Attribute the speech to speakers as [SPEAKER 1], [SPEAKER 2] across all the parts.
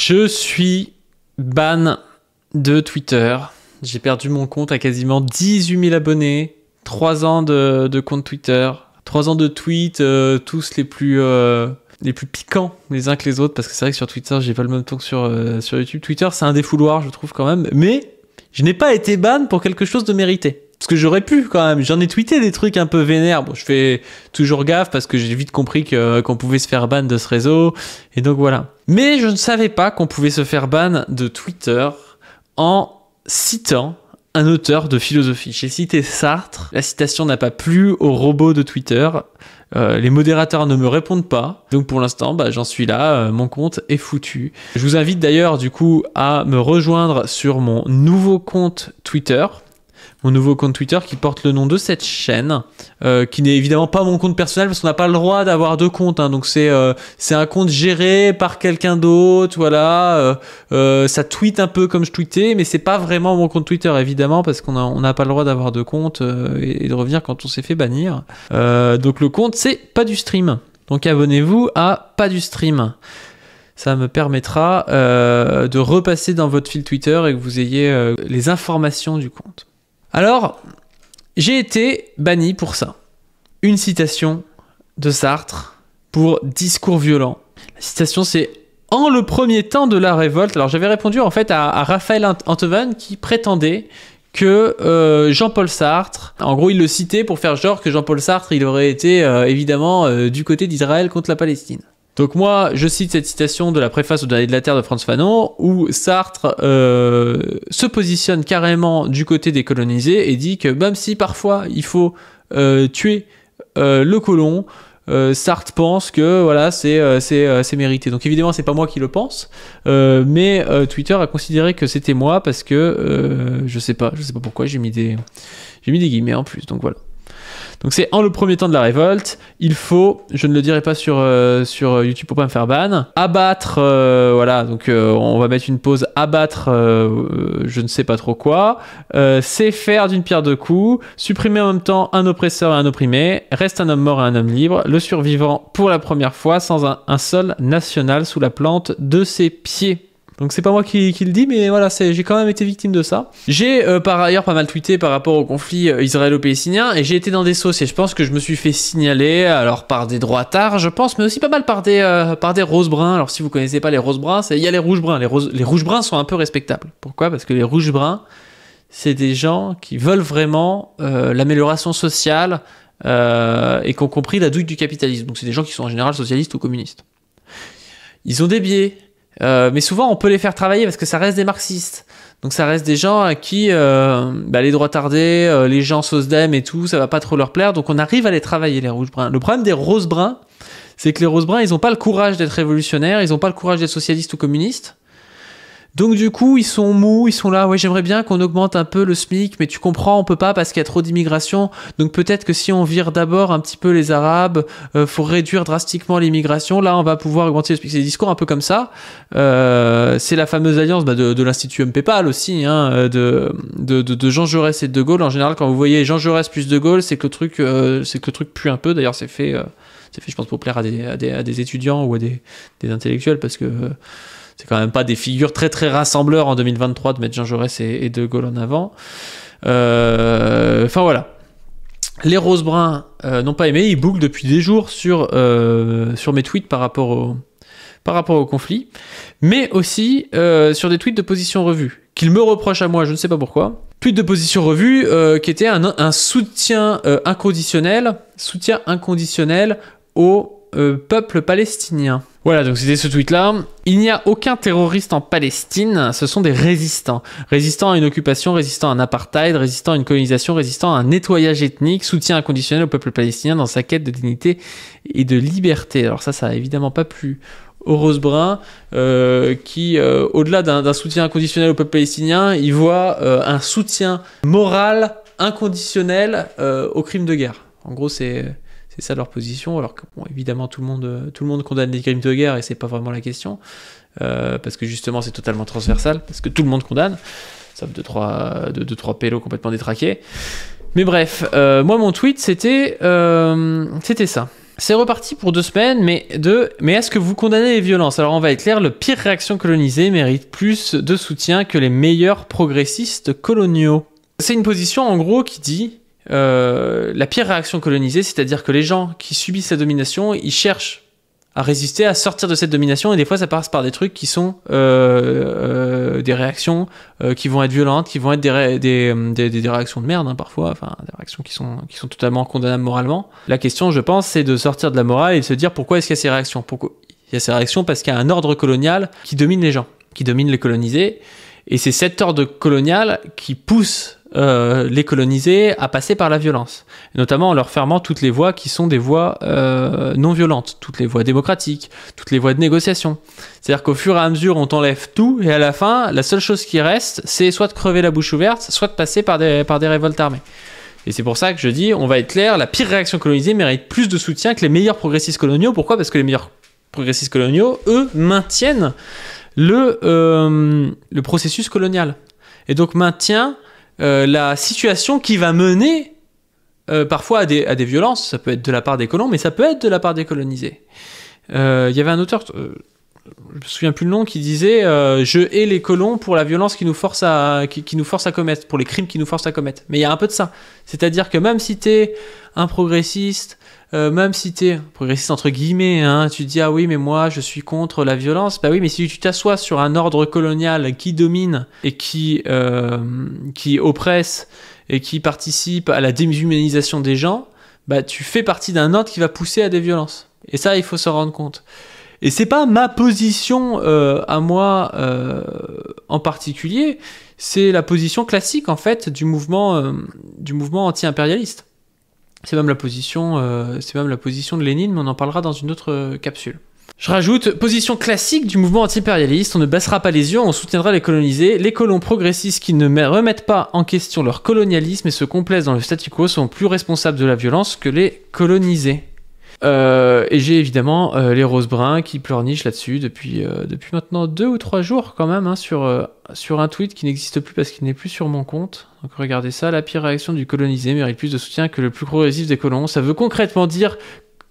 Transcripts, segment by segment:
[SPEAKER 1] Je suis ban de Twitter. J'ai perdu mon compte à quasiment 18 000 abonnés. 3 ans de compte Twitter. 3 ans de tweets, tous les plus piquants les uns que les autres. Parce que c'est vrai que sur Twitter, j'ai pas le même temps que sur YouTube. Twitter, c'est un défouloir, je trouve quand même. Mais je n'ai pas été ban pour quelque chose de mérité. Parce que j'aurais pu quand même. J'en ai tweeté des trucs un peu vénères. Bon, je fais toujours gaffe parce que j'ai vite compris qu'on pouvait se faire ban de ce réseau. Et donc voilà. Mais je ne savais pas qu'on pouvait se faire ban de Twitter en citant un auteur de philosophie. J'ai cité Sartre. La citation n'a pas plu au robot de Twitter. Les modérateurs ne me répondent pas. Donc pour l'instant, j'en suis là. Mon compte est foutu. Je vous invite d'ailleurs du coup à me rejoindre sur mon nouveau compte Twitter. Mon nouveau compte Twitter qui porte le nom de cette chaîne, qui n'est évidemment pas mon compte personnel parce qu'on n'a pas le droit d'avoir deux comptes, hein, donc c'est un compte géré par quelqu'un d'autre, voilà, ça tweet un peu comme je tweetais, mais c'est pas vraiment mon compte Twitter évidemment parce qu'on n'a pas le droit d'avoir deux comptes et de revenir quand on s'est fait bannir. Donc le compte c'est Pas du Stream, donc abonnez-vous à Pas du Stream. Ça me permettra de repasser dans votre fil Twitter et que vous ayez les informations du compte. Alors, j'ai été banni pour ça. Une citation de Sartre pour discours violent. La citation, c'est « En le premier temps de la révolte ». Alors, j'avais répondu en fait à Raphaël Antoven qui prétendait que Jean-Paul Sartre, en gros, il le citait pour faire genre que Jean-Paul Sartre, il aurait été évidemment du côté d'Israël contre la Palestine. Donc moi, je cite cette citation de la préface au Dernier de la Terre de Frantz Fanon, où Sartre se positionne carrément du côté des colonisés et dit que même si parfois il faut tuer le colon, Sartre pense que voilà, c'est mérité. Donc évidemment, c'est pas moi qui le pense, mais Twitter a considéré que c'était moi parce que je sais pas pourquoi j'ai mis des guillemets en plus. Donc voilà. Donc c'est en le premier temps de la révolte, il faut, je ne le dirai pas sur YouTube pour pas me faire ban, abattre, voilà, donc on va mettre une pause, abattre, je ne sais pas trop quoi, c'est faire d'une pierre deux coups, supprimer en même temps un oppresseur et un opprimé, reste un homme mort et un homme libre, le survivant pour la première fois sans un sol national sous la plante de ses pieds. Donc c'est pas moi qui le dis, mais voilà, j'ai quand même été victime de ça. J'ai par ailleurs pas mal tweeté par rapport au conflit israélo-palestinien, et j'ai été dans des sauces, et je pense que je me suis fait signaler, alors par des droitards, je pense, mais aussi pas mal par des roses-bruns. Alors si vous connaissez pas les roses-bruns, il y a les rouges-bruns. Les rouges-bruns sont un peu respectables. Pourquoi? Parce que les rouges-bruns, c'est des gens qui veulent vraiment l'amélioration sociale et qui ont compris la douille du capitalisme. Donc c'est des gens qui sont en général socialistes ou communistes. Ils ont des biais. Mais souvent on peut les faire travailler parce que ça reste des marxistes, donc ça reste des gens à qui les droitardés, les gens SOSDEM et tout, ça va pas trop leur plaire, donc on arrive à les travailler, les rouges bruns. Le problème des roses bruns, c'est que les roses bruns, ils ont pas le courage d'être révolutionnaires, ils ont pas le courage d'être socialistes ou communistes. Donc du coup, ils sont mous, ils sont là, ouais, j'aimerais bien qu'on augmente un peu le SMIC, mais tu comprends, on peut pas parce qu'il y a trop d'immigration, donc peut-être que si on vire d'abord un petit peu les Arabes, faut réduire drastiquement l'immigration, là on va pouvoir augmenter le SMIC. C'est des discours un peu comme ça. C'est la fameuse alliance de l'Institut MPPAL aussi, hein, de Jean Jaurès et de Gaulle. En général, quand vous voyez Jean Jaurès plus de Gaulle, c'est que le truc pue un peu. D'ailleurs, c'est fait, je pense, pour plaire à des étudiants ou à des intellectuels, parce que c'est quand même pas des figures très très rassembleurs en 2023 de mettre Jean Jaurès et De Gaulle en avant. Enfin voilà. Les roses bruns n'ont pas aimé, ils bouclent depuis des jours sur mes tweets par rapport au conflit, mais aussi sur des tweets de position revue, qu'ils me reprochent à moi, je ne sais pas pourquoi. Tweet de position revue qui était un soutien inconditionnel au peuple palestinien. Voilà, donc c'était ce tweet-là. Il n'y a aucun terroriste en Palestine, ce sont des résistants. Résistants à une occupation, résistants à un apartheid, résistants à une colonisation, résistants à un nettoyage ethnique, soutien inconditionnel au peuple palestinien dans sa quête de dignité et de liberté. Alors ça a évidemment pas plu aux rose-bruns, qui, au-delà d'un soutien inconditionnel au peuple palestinien, il voit un soutien moral inconditionnel aux crimes de guerre. En gros, c'est ça leur position, alors que bon, évidemment tout le monde condamne les crimes de guerre et c'est pas vraiment la question, parce que justement c'est totalement transversal, parce que tout le monde condamne, sauf deux trois pélos complètement détraqués. Mais bref, moi mon tweet c'était ça. C'est reparti pour 2 semaines, mais est-ce que vous condamnez les violences? Alors on va être clair, le pire réaction colonisée mérite plus de soutien que les meilleurs progressistes coloniaux. C'est une position en gros qui dit la pire réaction colonisée, c'est-à-dire que les gens qui subissent la domination, ils cherchent à résister, à sortir de cette domination, et des fois ça passe par des trucs qui sont des réactions qui vont être violentes, qui vont être des réactions de merde, hein, parfois, enfin des réactions qui sont totalement condamnables moralement. La question, je pense, c'est de sortir de la morale et de se dire pourquoi est-ce qu'il y a ces réactions. Pourquoi il y a ces réactions? Parce qu'il y a un ordre colonial qui domine les gens, qui domine les colonisés, et c'est cet ordre colonial qui pousse les colonisés à passer par la violence, notamment en leur fermant toutes les voies qui sont des voies non violentes, toutes les voies démocratiques, toutes les voies de négociation. C'est-à-dire qu'au fur et à mesure, on t'enlève tout, et à la fin, la seule chose qui reste, c'est soit de crever la bouche ouverte, soit de passer par des révoltes armées. Et c'est pour ça que je dis, on va être clair, la pire réaction colonisée mérite plus de soutien que les meilleurs progressistes coloniaux. Pourquoi? Parce que les meilleurs progressistes coloniaux, eux, maintiennent le processus colonial. Et donc maintient la situation qui va mener parfois à des violences. Ça peut être de la part des colons, mais ça peut être de la part des colonisés. Il y avait un auteur, je me souviens plus le nom, qui disait je hais les colons pour la violence qui nous force à commettre, pour les crimes qui nous forcent à commettre. Mais il y a un peu de ça. C'est-à-dire que même si t'es un progressiste, même si t'es progressiste entre guillemets, hein, tu te dis ah oui mais moi je suis contre la violence, bah oui mais si tu t'assois sur un ordre colonial qui domine et qui oppresse et qui participe à la déshumanisation des gens, bah tu fais partie d'un ordre qui va pousser à des violences. Et ça il faut s'en rendre compte. Et c'est pas ma position à moi en particulier, c'est la position classique en fait du mouvement anti-impérialiste. C'est même la position de Lénine, mais on en parlera dans une autre capsule. Je rajoute, position classique du mouvement anti-impérialiste, on ne baissera pas les yeux, on soutiendra les colonisés. Les colons progressistes qui ne remettent pas en question leur colonialisme et se complaisent dans le statu quo sont plus responsables de la violence que les colonisés. Et j'ai évidemment les roses bruns qui pleurnichent là-dessus depuis maintenant 2 ou 3 jours quand même, hein, sur un tweet qui n'existe plus parce qu'il n'est plus sur mon compte. Donc regardez ça, la pire réaction du colonisé mérite plus de soutien que le plus progressif des colons. Ça veut concrètement dire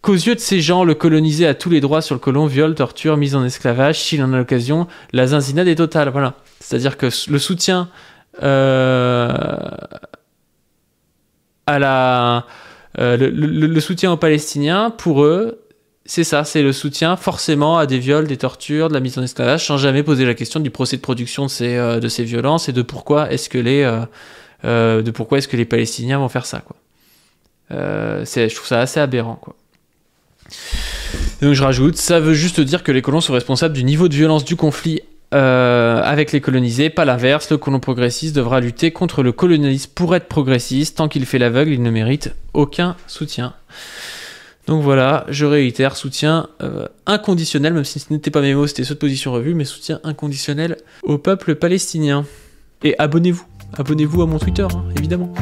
[SPEAKER 1] qu'aux yeux de ces gens, le colonisé a tous les droits sur le colon, viol, torture, mise en esclavage, s'il en a l'occasion, la zinzinade est totale. Voilà. C'est-à-dire que le soutien le soutien aux Palestiniens, pour eux, c'est ça, c'est le soutien forcément à des viols, des tortures, de la mise en esclavage, sans jamais poser la question du procès de production de ces violences et de pourquoi est-ce que les Palestiniens vont faire ça, quoi. Je trouve ça assez aberrant, quoi. Et donc je rajoute, ça veut juste dire que les colons sont responsables du niveau de violence du conflit avec les colonisés, pas l'inverse. Le colon progressiste devra lutter contre le colonialisme pour être progressiste. Tant qu'il fait l'aveugle, il ne mérite aucun soutien. Donc voilà, je réitère, soutien inconditionnel, même si ce n'était pas mes mots, c'était ceux de Position Revue, mais soutien inconditionnel au peuple palestinien. Et abonnez-vous à mon Twitter, hein, évidemment.